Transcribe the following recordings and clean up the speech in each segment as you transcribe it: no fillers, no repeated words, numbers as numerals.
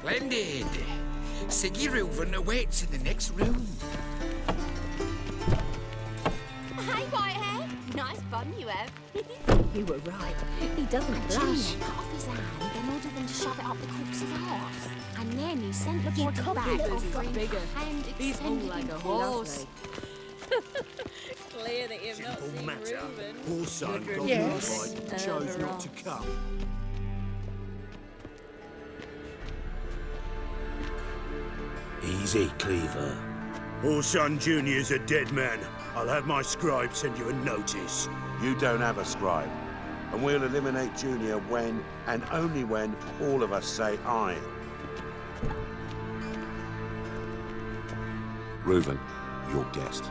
Splendid. Siggy Reuven awaits in the next room. Hey, Whitehead. Nice bun you have. You were right. He doesn't blush. Cut off his hand, then ordered them to shove it up the corpse's arse. And then he sent the body can't back believe offering he's bigger. hand He's all extended like in a horse. Clear that you've not seen Reuben. Poor son got Yes. right, chose not to come. Easy, Cleaver. Orson Jr.'s a dead man. I'll have my scribe send you a notice. You don't have a scribe. And we'll eliminate Junior when, and only when, all of us say aye. Reuven, your guest.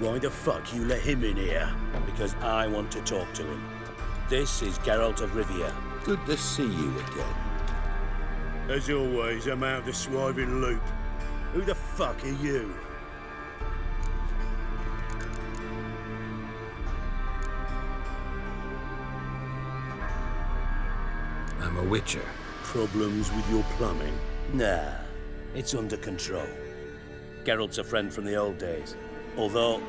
Why the fuck you let him in here? Because I want to talk to him. This is Geralt of Rivia. Good to see you again. As always, I'm out the swiving loop. Who the fuck are you? I'm a witcher. Problems with your plumbing? Nah, it's under control. Geralt's a friend from the old days. Although...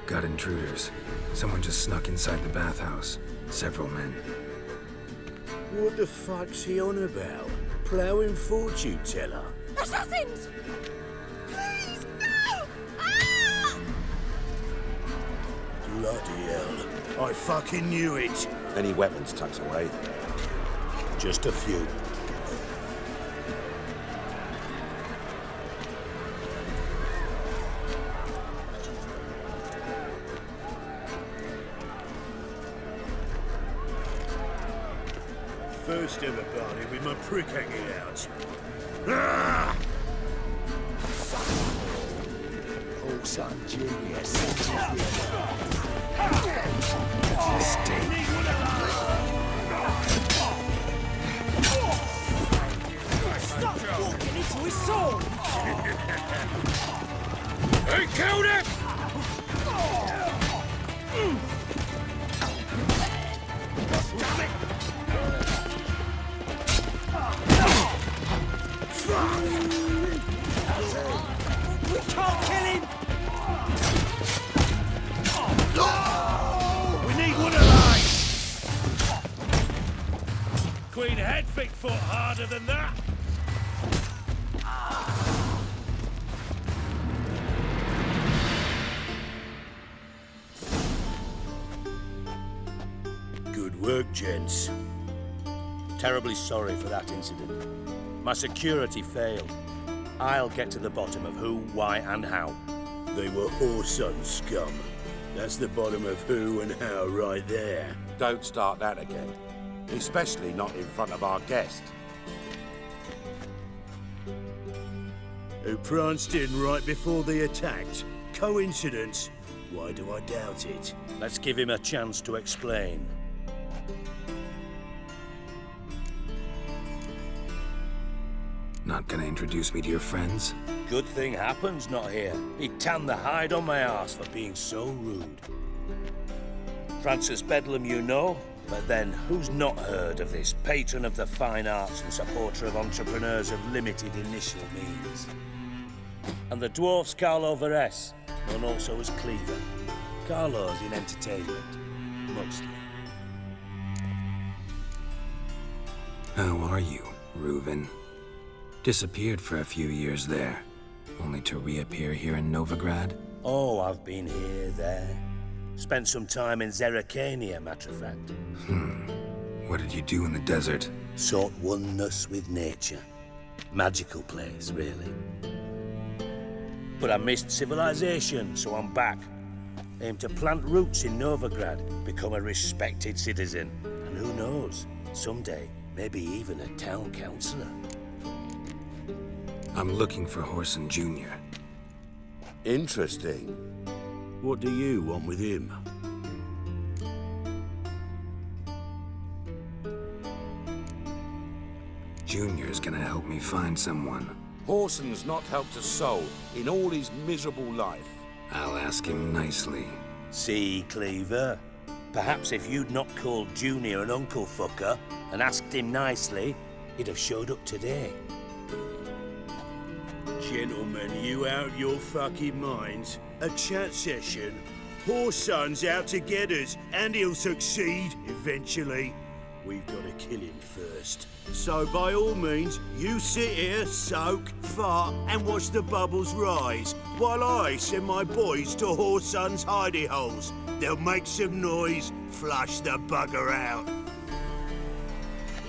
Got intruders. Someone just snuck inside the bathhouse. Several men. What the fuck's he on about? Ploughing fortune teller? Assassins! Please, no! Ah! Bloody hell. I fucking knew it. Any weapons tucked away? just a few. First ever party with my prick hanging out. Ah! Oh, son, genius. Stop walking into his sword! He killed him! Damn it! We can't kill him! We need one alive! Queen Hedvig fought harder than that. Good work, gents. Terribly sorry for that incident. My security failed. I'll get to the bottom of who, why, and how. They were whoreson scum. That's the bottom of who and how right there. Don't start that again. Especially not in front of our guest. Who pranced in right before they attacked. Coincidence? Why do I doubt it? Let's give him a chance to explain. Not gonna introduce me to your friends? Good thing Happen's not here. He'd tan the hide on my arse for being so rude. Francis Bedlam you know, but then who's not heard of this patron of the fine arts and supporter of entrepreneurs of limited initial means? And the dwarf's Carlo Veres, known also as Cleaver. Carlo's in entertainment, mostly. How are you, Reuven? Disappeared for a few years there, only to reappear here in Novigrad? Oh, I've been here, there. Spent some time in Zerrikania, matter of fact. What did you do in the desert? Sought oneness with nature. Magical place, really. But I missed civilization, so I'm back. Aim to plant roots in Novigrad, become a respected citizen. And who knows, someday, maybe even a town councillor. I'm looking for Horson Jr. Interesting. What do you want with him? Junior's gonna help me find someone. Horson's not helped a soul in all his miserable life. I'll ask him nicely. See, Cleaver? Perhaps if you'd not called Junior an uncle fucker and asked him nicely, he'd have showed up today. Gentlemen, you out of your fucking minds? A chat session? Horse Son's out to get us, and he'll succeed eventually. We've got to kill him first. So by all means, you sit here, soak, fart, and watch the bubbles rise, while I send my boys to Horse Son's hidey holes. They'll make some noise, flush the bugger out.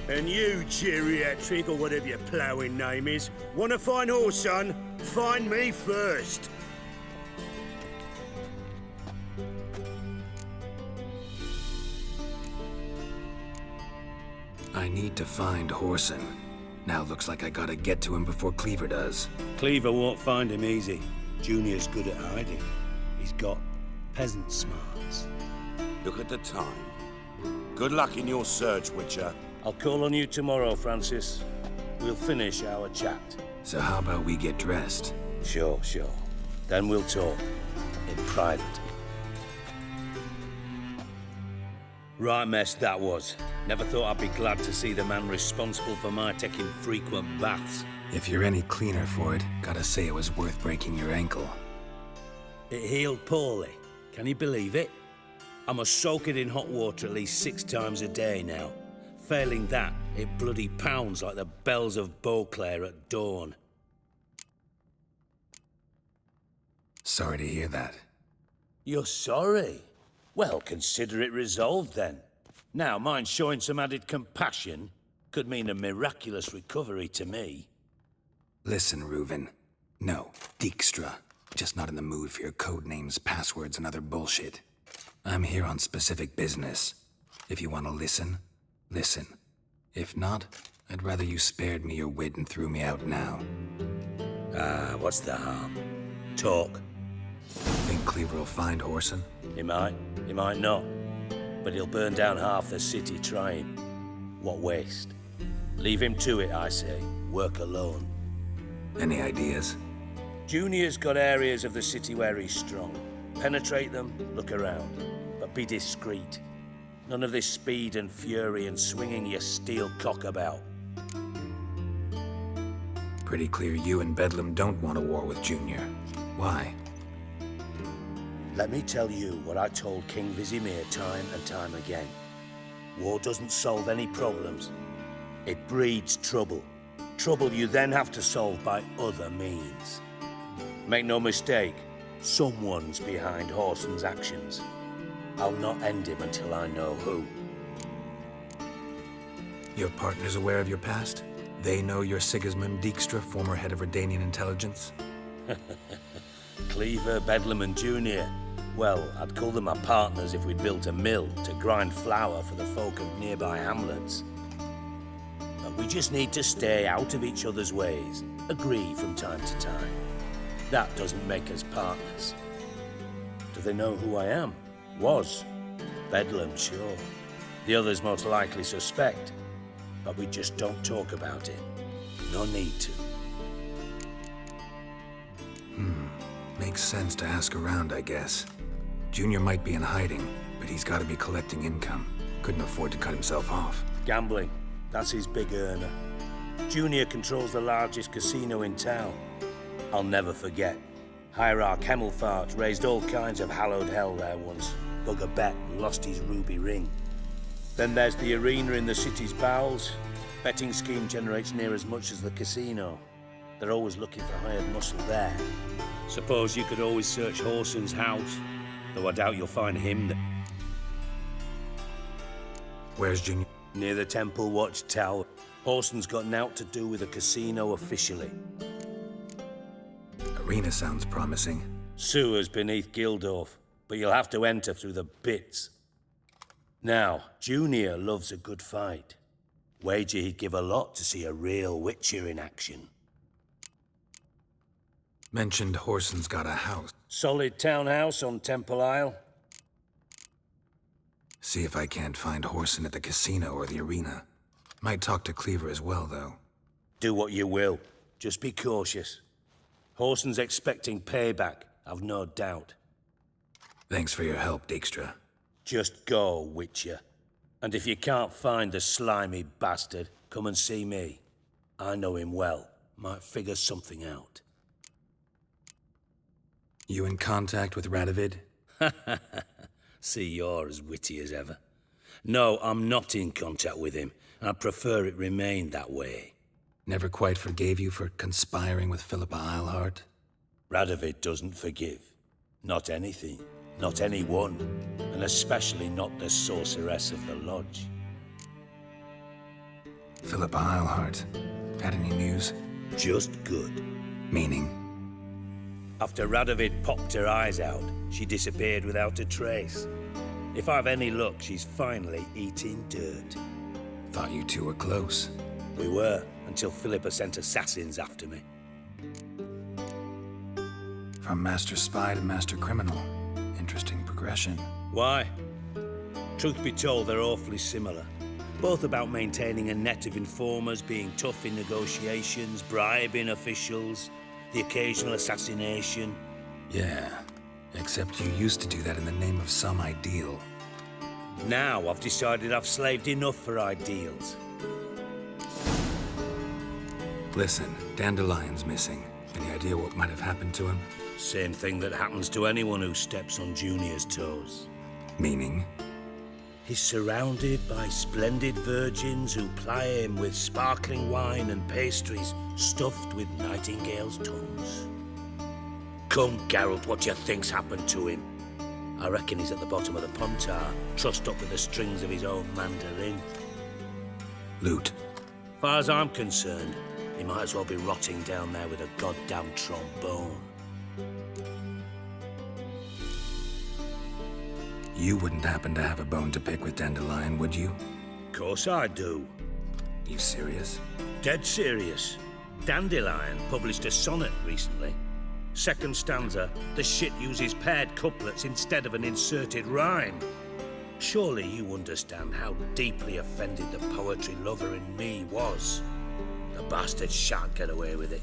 And you, geriatric, or whatever your ploughing name is, want to find Horse Son? Find me first. I need to find Horson. Now looks like I gotta get to him before Cleaver does. Cleaver won't find him easy. Junior's good at hiding. He's got peasant smarts. Look at the time. Good luck in your search, Witcher. I'll call on you tomorrow, Francis. We'll finish our chat. So how about we get dressed? Sure. Then we'll talk. In private. Right mess that was. Never thought I'd be glad to see the man responsible for my taking frequent baths. If you're any cleaner for it, gotta say it was worth breaking your ankle. It healed poorly. Can you believe it? I must soak it in hot water at least 6 times a day now. Failing that, it bloody pounds like the bells of Beauclair at dawn. Sorry to hear that. You're sorry? Well, consider it resolved then. Now, mind showing some added compassion could mean a miraculous recovery to me. Listen, Reuven. No, Dijkstra. Just not in the mood for your code names, passwords, and other bullshit. I'm here on specific business. If you want to listen, listen. If not, I'd rather you spared me your wit and threw me out now. What's the harm? Talk. Think Cleaver will find Horson? He might not. But he'll burn down half the city trying. What waste. Leave him to it, I say. Work alone. Any ideas? Junior's got areas of the city where he's strong. Penetrate them, look around. But be discreet. None of this speed and fury and swinging your steel cock about. Pretty clear you and Bedlam don't want a war with Junior. Why? Let me tell you what I told King Vizimir time and time again. War doesn't solve any problems. It breeds trouble. Trouble you then have to solve by other means. Make no mistake, someone's behind Horson's actions. I'll not end him until I know who. Your partner's aware of your past? They know you're Sigismund Dijkstra, former head of Redanian intelligence? Cleaver, Bedlam and Junior. Well, I'd call them my partners if we'd built a mill to grind flour for the folk of nearby hamlets. But we just need to stay out of each other's ways, agree from time to time. That doesn't make us partners. Do they know who I am? Was. Bedlam, sure. The others most likely suspect, but we just don't talk about it. No need to. Makes sense to ask around, I guess. Junior might be in hiding, but he's got to be collecting income. Couldn't afford to cut himself off. Gambling. That's his big earner. Junior controls the largest casino in town. I'll never forget. Hierarch Hemmelfart raised all kinds of hallowed hell there once. Bug a bet and lost his ruby ring. Then there's the arena in the city's bowels. Betting scheme generates near as much as the casino. They're always looking for hired muscle there. Suppose you could always search Horson's house, though I doubt you'll find him there. Where's Junior? Near the Temple Watch Tower. Horson's got naught to do with the casino officially. Arena sounds promising. Sewers beneath Gildorf, but you'll have to enter through the bits. Now, Junior loves a good fight. Wager he'd give a lot to see a real Witcher in action. Mentioned Horson's got a house. Solid townhouse on Temple Isle. See if I can't find Horson at the casino or the arena. Might talk to Cleaver as well, though. Do what you will. Just be cautious. Horson's expecting payback, I've no doubt. Thanks for your help, Dijkstra. Just go, Witcher. And if you can't find the slimy bastard, come and see me. I know him well. Might figure something out. You in contact with Radovid? See, you're as witty as ever. No, I'm not in contact with him. I'd prefer it remained that way. Never quite forgave you for conspiring with Philippa Eilhart? Radovid doesn't forgive. Not anything. Not anyone. And especially not the sorceress of the Lodge. Philippa Eilhart. Had any news? Just good. Meaning? After Radovid popped her eyes out, she disappeared without a trace. If I've any luck, she's finally eating dirt. Thought you two were close. We were, until Philippa sent assassins after me. From master spy to master criminal. Interesting progression. Why? Truth be told, they're awfully similar. Both about maintaining a net of informers, being tough in negotiations, bribing officials, the occasional assassination. Yeah, except you used to do that in the name of some ideal. Now I've decided I've slaved enough for ideals. Listen, Dandelion's missing. Any idea what might have happened to him? Same thing that happens to anyone who steps on Junior's toes. Meaning? He's surrounded by splendid virgins who ply him with sparkling wine and pastries stuffed with nightingales' tongues. Come, Geralt, what do you think's happened to him? I reckon he's at the bottom of the Pontar, trussed up with the strings of his own mandolin. Loot. Far as I'm concerned, he might as well be rotting down there with a goddamn trombone. You wouldn't happen to have a bone to pick with Dandelion, would you? Course I do. You serious? Dead serious. Dandelion published a sonnet recently. Second stanza, the shit uses paired couplets instead of an inserted rhyme. Surely you understand how deeply offended the poetry lover in me was. The bastard shan't get away with it.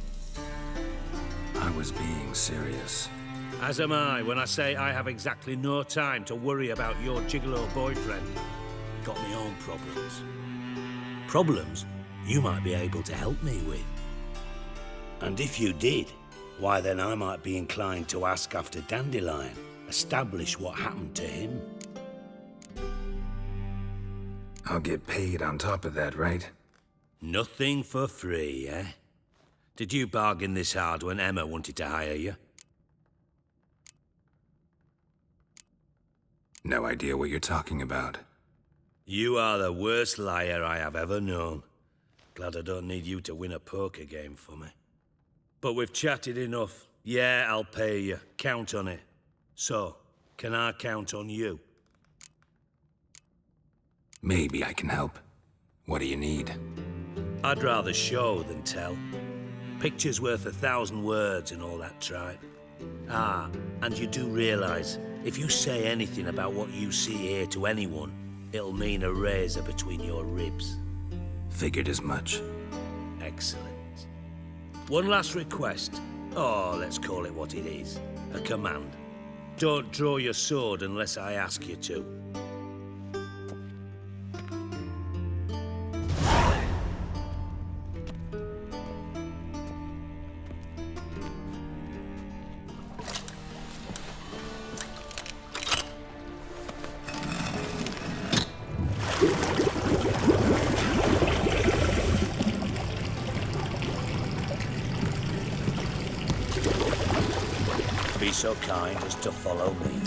I was being serious. As am I when I say I have exactly no time to worry about your gigolo boyfriend. Got me own problems. Problems you might be able to help me with. And if you did, why then I might be inclined to ask after Dandelion, establish what happened to him. I'll get paid on top of that, right? Nothing for free, eh? Did you bargain this hard when Emma wanted to hire you? No idea what you're talking about. You are the worst liar I have ever known. Glad I don't need you to win a poker game for me. But we've chatted enough. Yeah, I'll pay you. Count on it. So, can I count on you? Maybe I can help. What do you need? I'd rather show than tell. Picture's worth 1,000 words and all that tripe. Ah, and you do realize, if you say anything about what you see here to anyone, it'll mean a razor between your ribs. Figured as much. Excellent. One last request. Oh, let's call it what it is. A command. Don't draw your sword unless I ask you to. Be so kind as to follow me.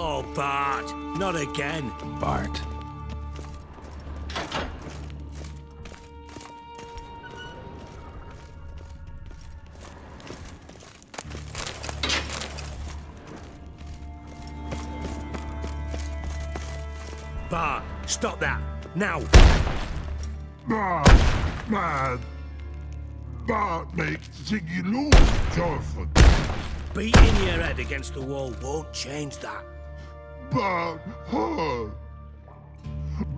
Oh, Bart, not again. Bart. Bart, stop that, now. Bart makes Ziggy lose, Jorford. Beating your head against the wall won't change that. Bart hurt.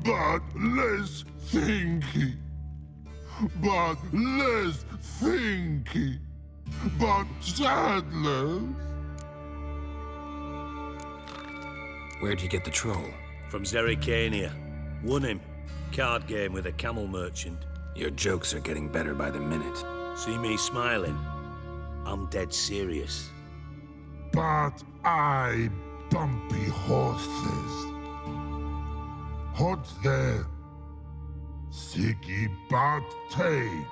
Bart less thinky. Bart less thinky. Bart sadless. Where'd you get the troll? From Zerrikania. Won him. Card game with a camel merchant. Your jokes are getting better by the minute. See me smiling? I'm dead serious. But I bumpy horses. What's there? Siggy but take.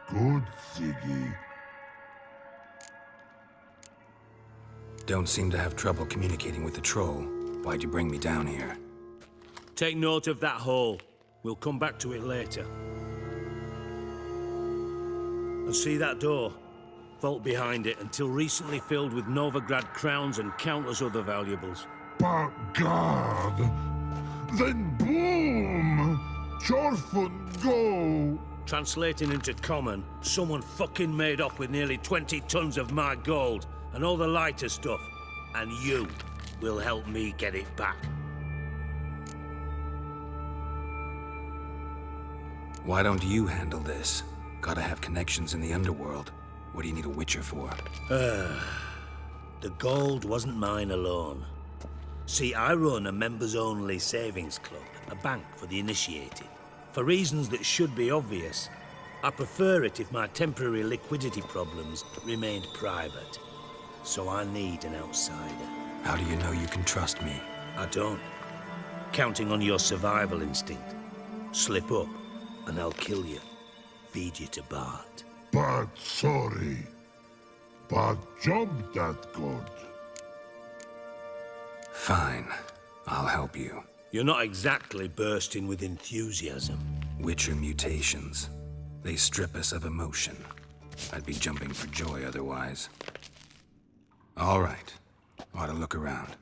Good Siggy. Don't seem to have trouble communicating with the troll. Why'd you bring me down here? Take note of that hole. We'll come back to it later. And see that door? Vault behind it, until recently filled with Novigrad crowns and countless other valuables. But God, then boom! Jorfun go! Translating into common, someone fucking made off with nearly 20 tons of my gold, and all the lighter stuff. And you will help me get it back. Why don't you handle this? Gotta have connections in the underworld. What do you need a witcher for? The gold wasn't mine alone. See, I run a members-only savings club, a bank for the initiated. For reasons that should be obvious, I prefer it if my temporary liquidity problems remained private. So I need an outsider. How do you know you can trust me? I don't. Counting on your survival instinct. Slip up, and I'll kill you. Feed you to Bart. But sorry. But job that good. Fine. I'll help you. You're not exactly bursting with enthusiasm. Witcher mutations. They strip us of emotion. I'd be jumping for joy otherwise. All right. Ought to look around.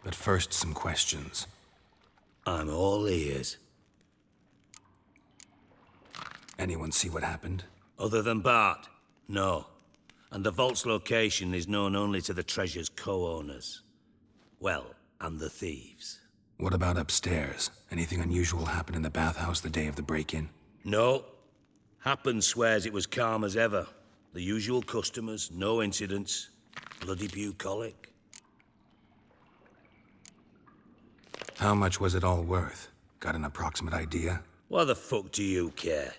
But first, some questions. I'm all ears. Anyone see what happened? Other than Bart? No. And the vault's location is known only to the treasure's co-owners. Well, and the thieves. What about upstairs? Anything unusual happen in the bathhouse the day of the break-in? No. Happen swears it was calm as ever. The usual customers, no incidents. Bloody bucolic. How much was it all worth? Got an approximate idea? Why the fuck do you care?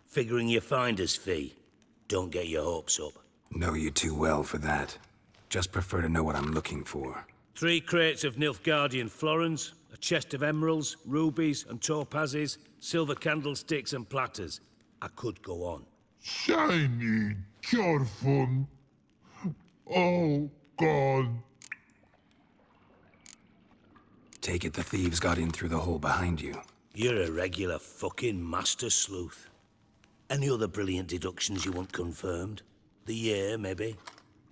Figuring your finder's fee. Don't get your hopes up. Know you too well for that. Just prefer to know what I'm looking for. 3 crates of Nilfgaardian florins, a chest of emeralds, rubies and topazes, silver candlesticks and platters. I could go on. Shiny Jorfun. Oh, God. Take it the thieves got in through the hole behind you. You're a regular fucking master sleuth. Any other brilliant deductions you want confirmed? The year, maybe?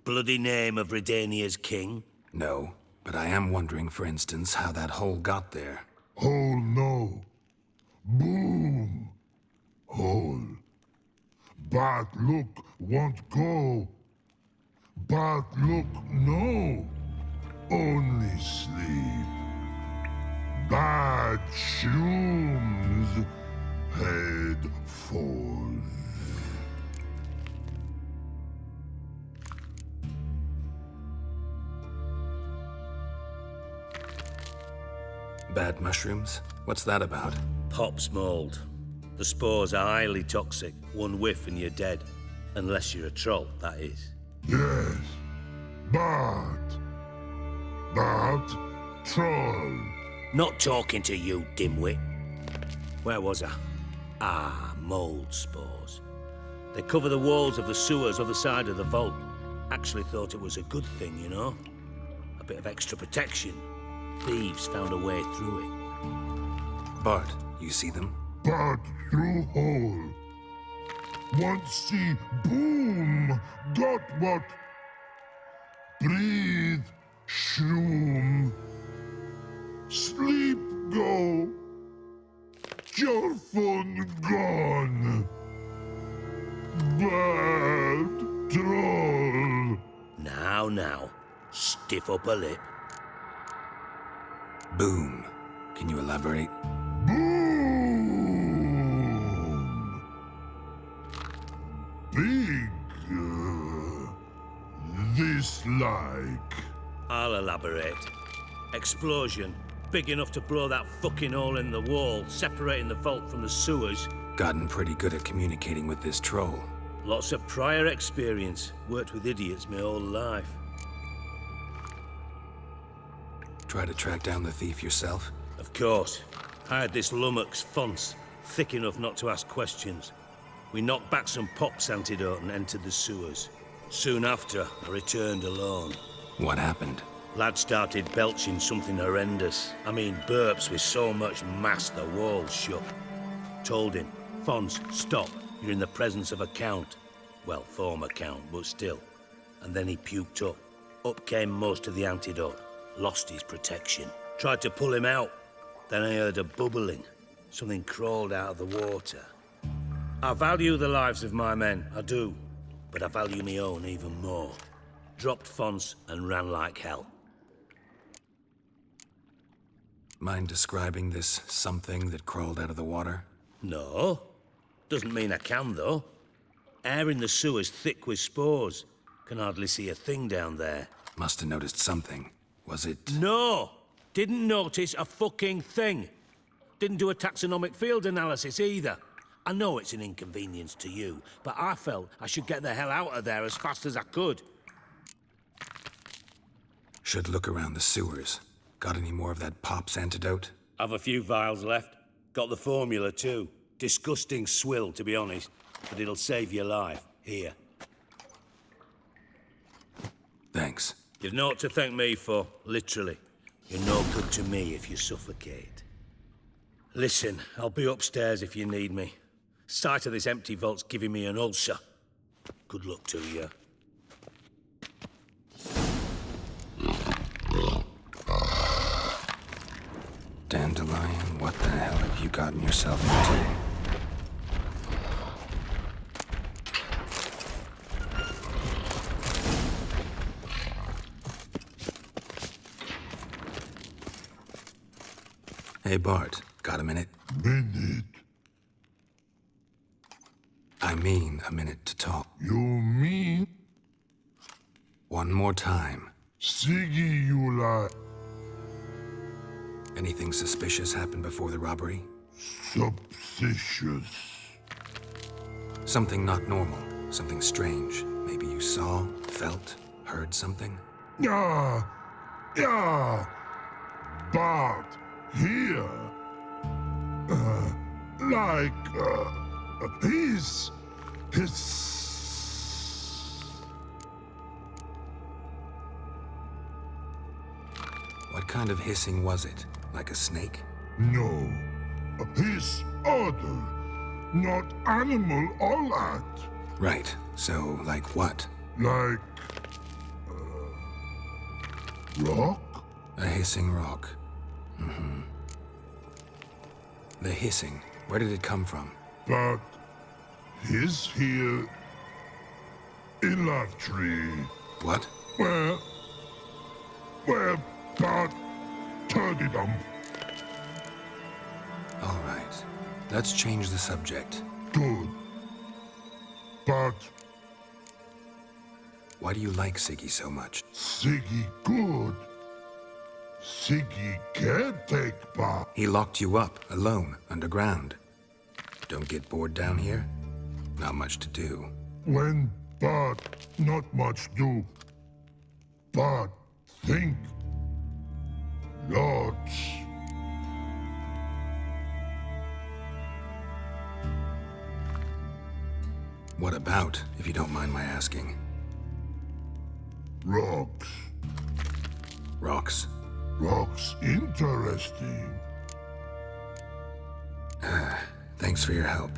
Bloody name of Redania's king? No, but I am wondering, for instance, how that hole got there. Hole no. Boom. Hole. But look won't go. But look no. Only sleep. Bad shrooms. Head falls. Bad mushrooms? What's that about? Pop's mold. The spores are highly toxic. One whiff and you're dead. Unless you're a troll, that is. Yes. But troll. Not talking to you, dimwit. Where was I? Ah, mold spores. They cover the walls of the sewers other side of the vault. Actually thought it was a good thing, you know? A bit of extra protection. Thieves found a way through it. Bart, you see them? But through hole. Once see boom, got what? Breathe, shroom. Sleep go. Your phone gone. Bad troll. Now, stiff upper lip. Boom. Can you elaborate? Boom. Big. This like. I'll elaborate. Explosion. Big enough to blow that fucking hole in the wall, separating the vault from the sewers. Gotten pretty good at communicating with this troll. Lots of prior experience. Worked with idiots my whole life. Try to track down the thief yourself? Of course. Hired this lummox, Fons, thick enough not to ask questions. We knocked back some Pop's antidote and entered the sewers. Soon after, I returned alone. What happened? Lad started belching something horrendous. I mean, burps with so much mass the walls shook. Told him, Fons, stop. You're in the presence of a count. Well, former count, but still. And then he puked up. Up came most of the antidote. Lost his protection. Tried to pull him out. Then I heard a bubbling. Something crawled out of the water. I value the lives of my men, I do. But I value my own even more. Dropped Fons and ran like hell. Mind describing this something that crawled out of the water? No. Doesn't mean I can, though. Air in the sewer's thick with spores. Can hardly see a thing down there. Must have noticed something. Was it... No! Didn't notice a fucking thing. Didn't do a taxonomic field analysis either. I know it's an inconvenience to you, but I felt I should get the hell out of there as fast as I could. Should look around the sewers. Got any more of that Pop's antidote? I've a few vials left. Got the formula too. Disgusting swill, to be honest. But it'll save your life. Here. Thanks. You've naught to thank me for, literally. You're no good to me if you suffocate. Listen, I'll be upstairs if you need me. Sight of this empty vault's giving me an ulcer. Good luck to you. Dandelion, what the hell have you gotten yourself into? Hey, Bart, got a minute? Minute. I mean a minute to talk. You mean? One more time. Siggy you like. Anything suspicious happened before the robbery? Suspicious. Something not normal. Something strange. Maybe you saw, felt, heard something? Yeah. But here. His. What kind of hissing was it? Like a snake? No. His other. Not animal all that. Right. So, like what? Like. Rock? A hissing rock. Mm-hmm. The hissing. Where did it come from? But. His here. In that tree. What? Where, but, turdy dump. All right. Let's change the subject. Good. But, Why do you like Siggy so much? Siggy good. Siggy can't take back. He locked you up, alone, underground. Don't get bored down here? Not much to do. When, but, not much do. But, think. Lots. What about, if you don't mind my asking? Rocks. Rocks? Rocks interesting. Thanks for your help.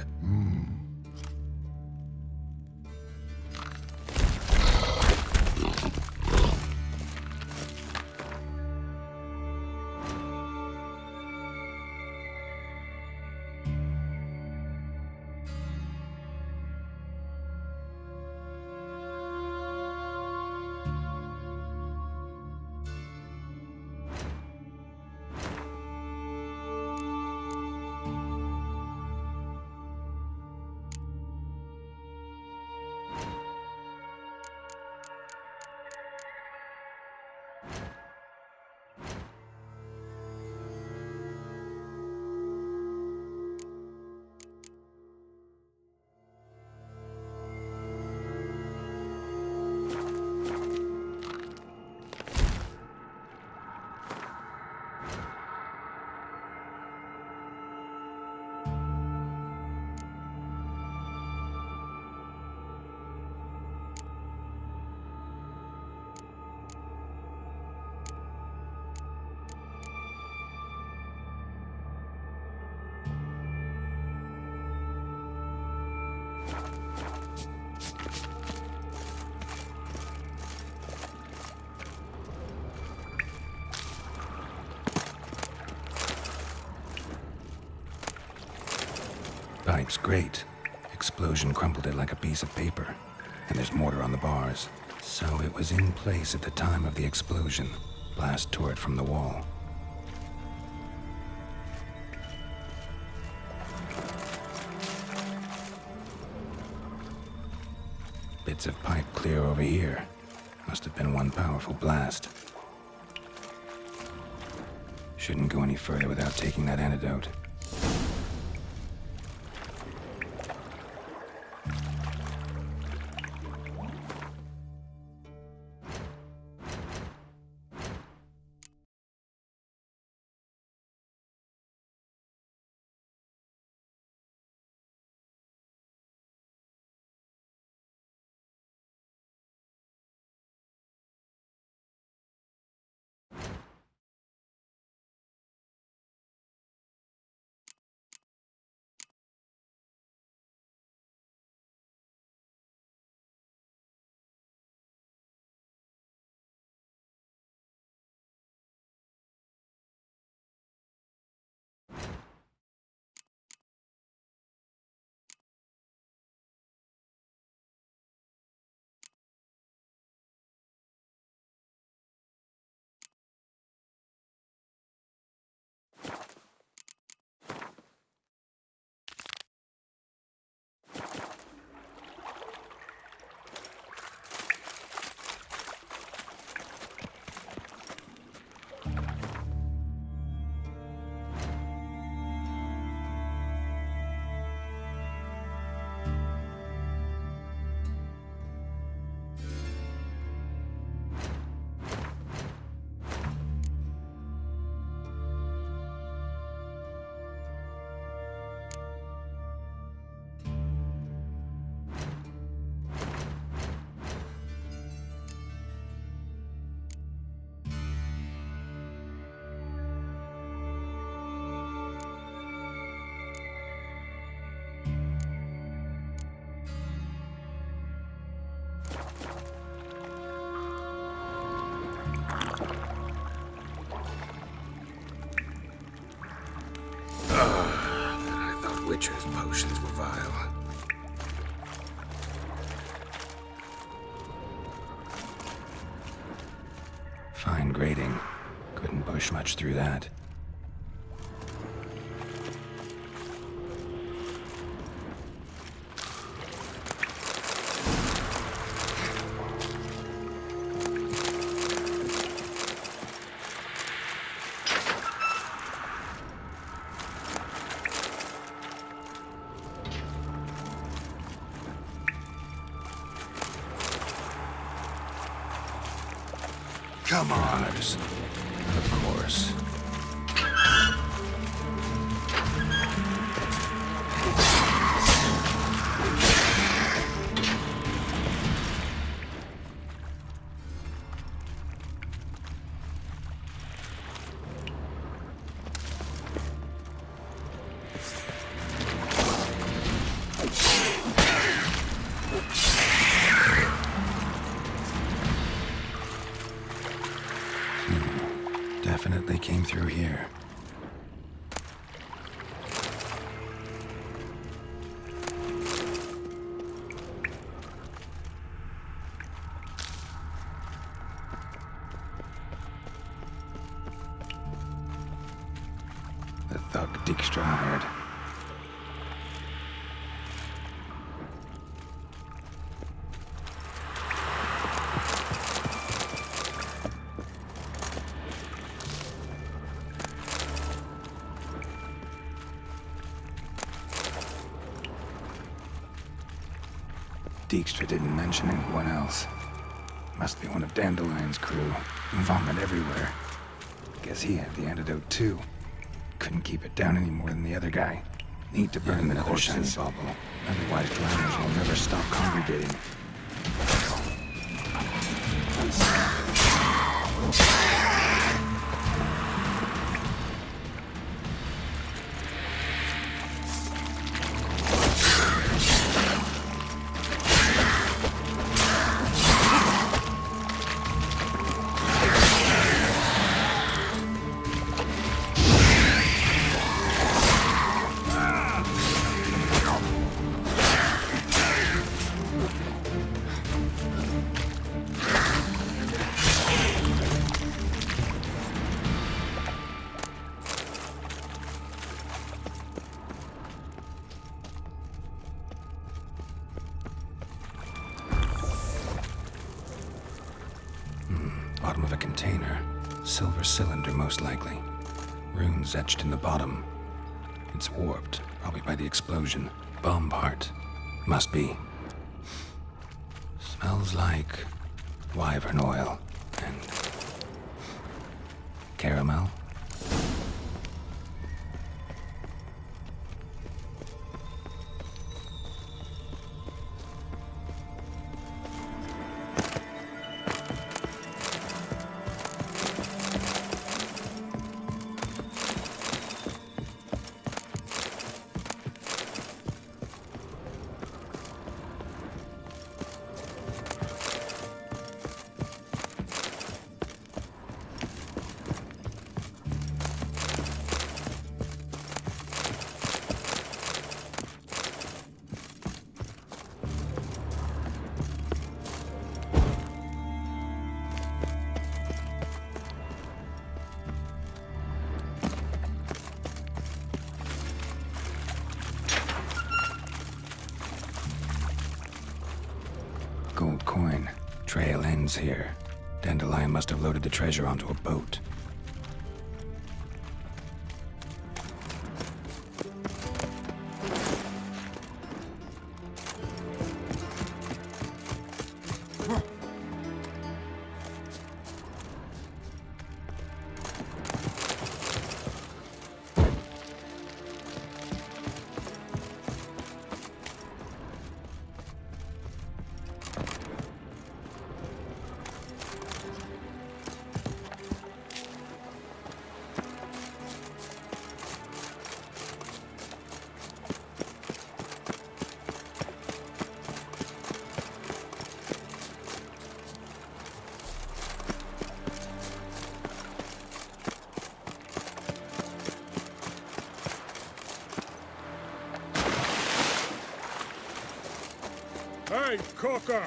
Pipe's great. Explosion crumpled it like a piece of paper. And there's mortar on the bars. So it was in place at the time of the explosion. Blast tore it from the wall. Bits of pipe clear over here. Must have been one powerful blast. Shouldn't go any further without taking that antidote. Witcher's potions were vile. Fine grading. Couldn't push much through that. Come on. Of course. Definitely came through here. The thug Dijkstra hired. Dijkstra didn't mention anyone else. Must be one of Dandelion's crew. Vomit everywhere. Guess he had the antidote too. Couldn't keep it down any more than the other guy. Need to burn another shiny bauble. Otherwise drowners will never stop congregating. Bottom of a container. Silver cylinder, most likely. Runes etched in the bottom. It's warped, probably by the explosion. Bomb part. Must be. Smells like wyvern oil and caramel. Gold coin. Trail ends here. Dandelion must have loaded the treasure onto a boat. Hey, Cocker!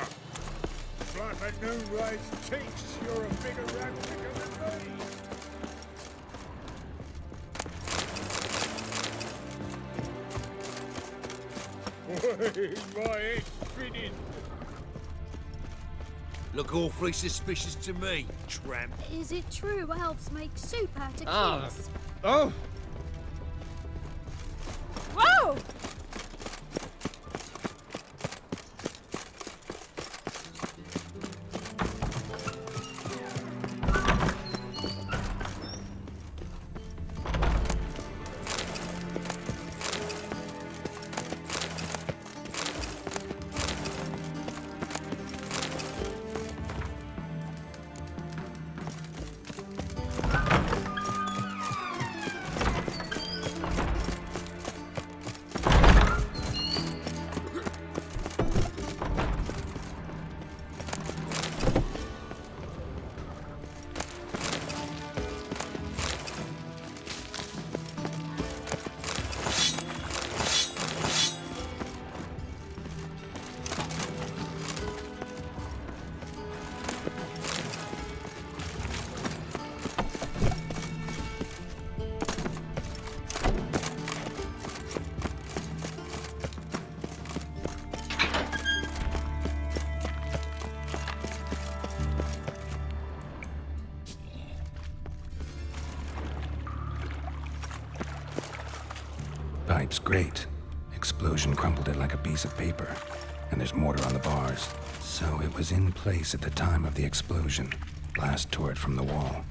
Like a noon-rise teats, you're a bigger rat-picker than me! Wait, my head's spinning! Look awfully suspicious to me, tramp. Is it true elves make soup out of kids? Oh! Whoa! pipe's great. Explosion crumpled it like a piece of paper. And there's mortar on the bars. So it was in place at the time of the explosion. Blast tore it from the wall.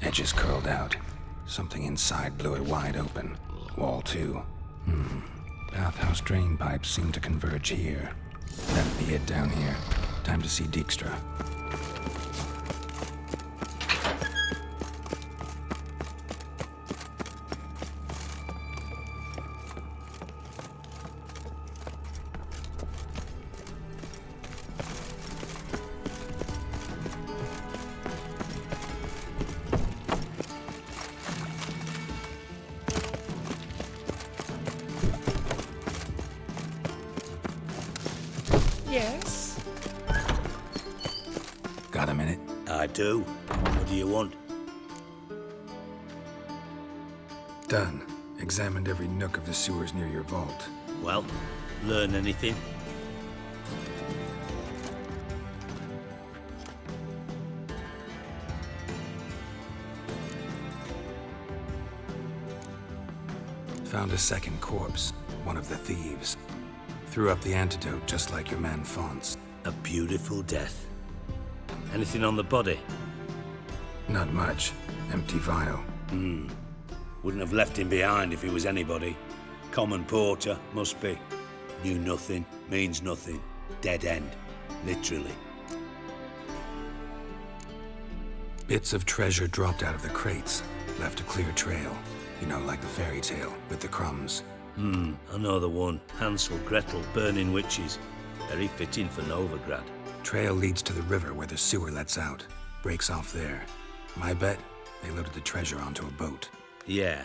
Edges curled out. Something inside blew it wide open. Wall too. Bathhouse drain pipes seem to converge here. That'd be it down here. Time to see Dijkstra. Yes? Got a minute? I do. What do you want? Done. Examined every nook of the sewers near your vault. Well, learn anything? Found a second corpse. One of the thieves. Threw up the antidote just like your man Fonz. A beautiful death. Anything on the body? Not much. Empty vial. Wouldn't have left him behind if he was anybody. Common porter, must be. Knew nothing, means nothing. Dead end. Literally. Bits of treasure dropped out of the crates. Left a clear trail. You know, like the fairy tale, with the crumbs. I know the one. Hansel, Gretel, burning witches. Very fitting for Novigrad. Trail leads to the river where the sewer lets out. Breaks off there. My bet, they loaded the treasure onto a boat. Yeah.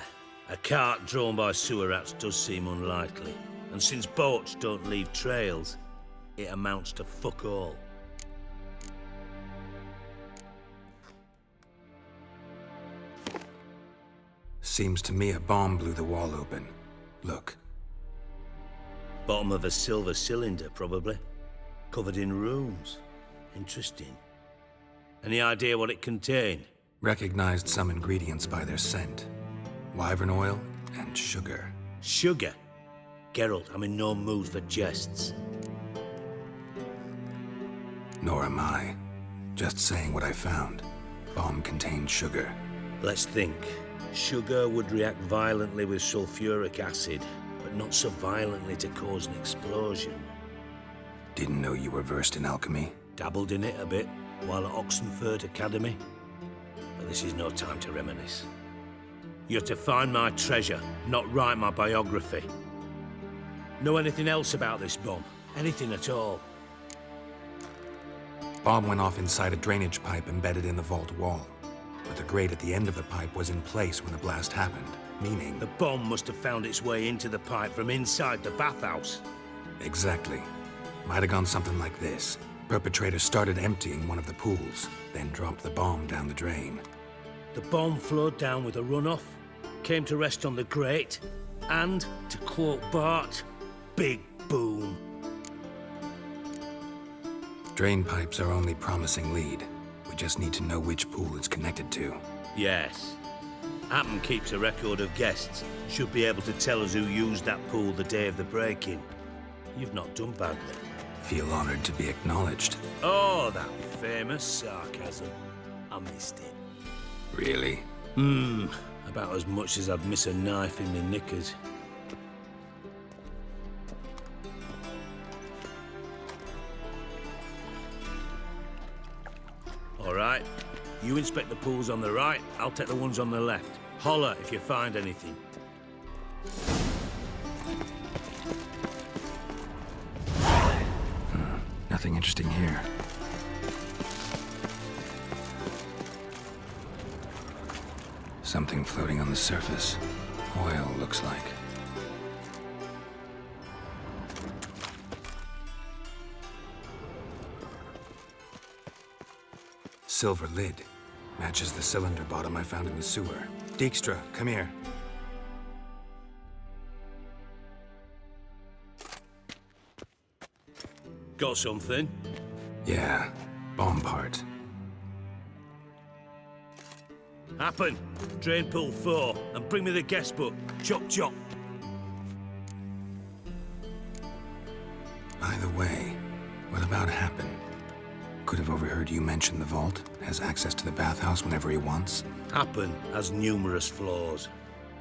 A cart drawn by sewer rats does seem unlikely. And since boats don't leave trails, it amounts to fuck all. Seems to me a bomb blew the wall open. Look. Bottom of a silver cylinder, probably. Covered in runes. Interesting. Any idea what it contained? Recognized some ingredients by their scent. Wyvern oil and sugar. Sugar? Geralt, I'm in no mood for jests. Nor am I. Just saying what I found. Bomb contained sugar. Let's think. Sugar would react violently with sulfuric acid, but not so violently to cause an explosion. Didn't know you were versed in alchemy. Dabbled in it a bit while at Oxenford Academy. But this is no time to reminisce. You're to find my treasure, not write my biography. Know anything else about this bomb? Anything at all? Bomb went off inside a drainage pipe embedded in the vault wall. But the grate at the end of the pipe was in place when the blast happened, meaning... The bomb must have found its way into the pipe from inside the bathhouse. Exactly. Might have gone something like this. Perpetrator started emptying one of the pools, then dropped the bomb down the drain. The bomb flowed down with a runoff, came to rest on the grate, and, to quote Bart, big boom. Drain pipes are only promising lead. We just need to know which pool it's connected to. Yes. Appen keeps a record of guests. Should be able to tell us who used that pool the day of the break-in. You've not done badly. Feel honored to be acknowledged. Oh, that famous sarcasm. I missed it. Really? I About as much as I'd miss a knife in my knickers. All right. You inspect the pools on the right, I'll take the ones on the left. Holler if you find anything. Nothing interesting here. Something floating on the surface. Oil, looks like. Silver lid. Matches the cylinder bottom I found in the sewer. Dijkstra, come here. Got something? Yeah, bomb part. Happen. Drain pool 4, and bring me the guest book. Chop chop. By the way, what about Happen? Could have overheard you mention the vault. Has access to the bathhouse whenever he wants. Happen has numerous flaws.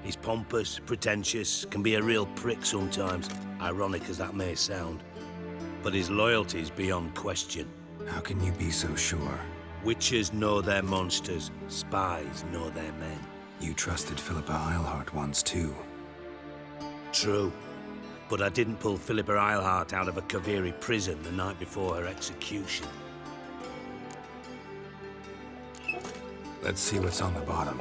He's pompous, pretentious, can be a real prick sometimes, ironic as that may sound. But his loyalty's beyond question. How can you be so sure? Witches know their monsters, spies know their men. You trusted Philippa Eilhart once too. True. But I didn't pull Philippa Eilhart out of a Kaviri prison the night before her execution. Let's see what's on the bottom.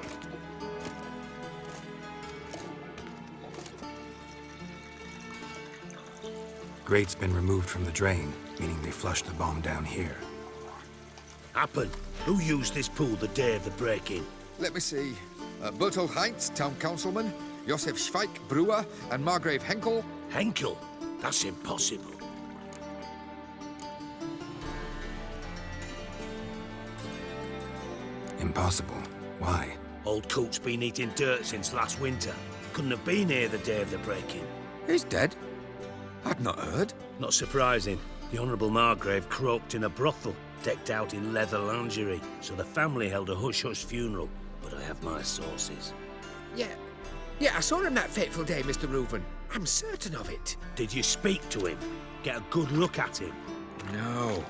Grate's been removed from the drain, meaning they flushed the bomb down here. Happen. Who used this pool the day of the break-in? Let me see. Bertold Heinz, town councilman, Josef Schweik, brewer, and Margrave Henkel. Henkel? That's impossible. Impossible. Why? Old Coot's been eating dirt since last winter. Couldn't have been here the day of the break-in. He's dead? I'd not heard. Not surprising. The Honourable Margrave croaked in a brothel, decked out in leather lingerie, so the family held a hush-hush funeral. But I have my sources. Yeah, I saw him that fateful day, Mr. Reuven. I'm certain of it. Did you speak to him? Get a good look at him? No.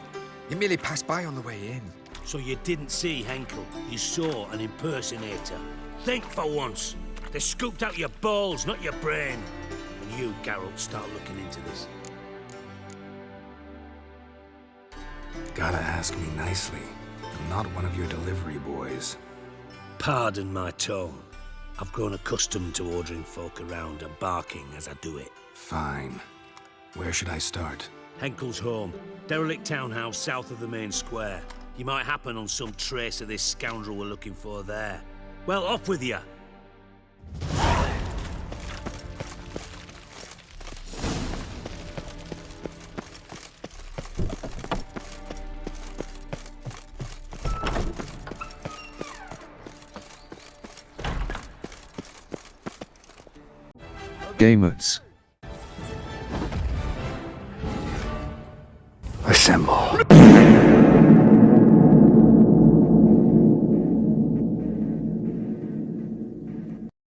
He merely passed by on the way in. So you didn't see Henkel, you saw an impersonator. Think for once. They scooped out your balls, not your brain. And you, Geralt, start looking into this. Gotta ask me nicely. I'm not one of your delivery boys. Pardon my tone. I've grown accustomed to ordering folk around and barking as I do it. Fine. Where should I start? Henkel's home. Derelict townhouse south of the main square. You might happen on some trace of this scoundrel we're looking for there. Well, off with you! Gamers. Assemble.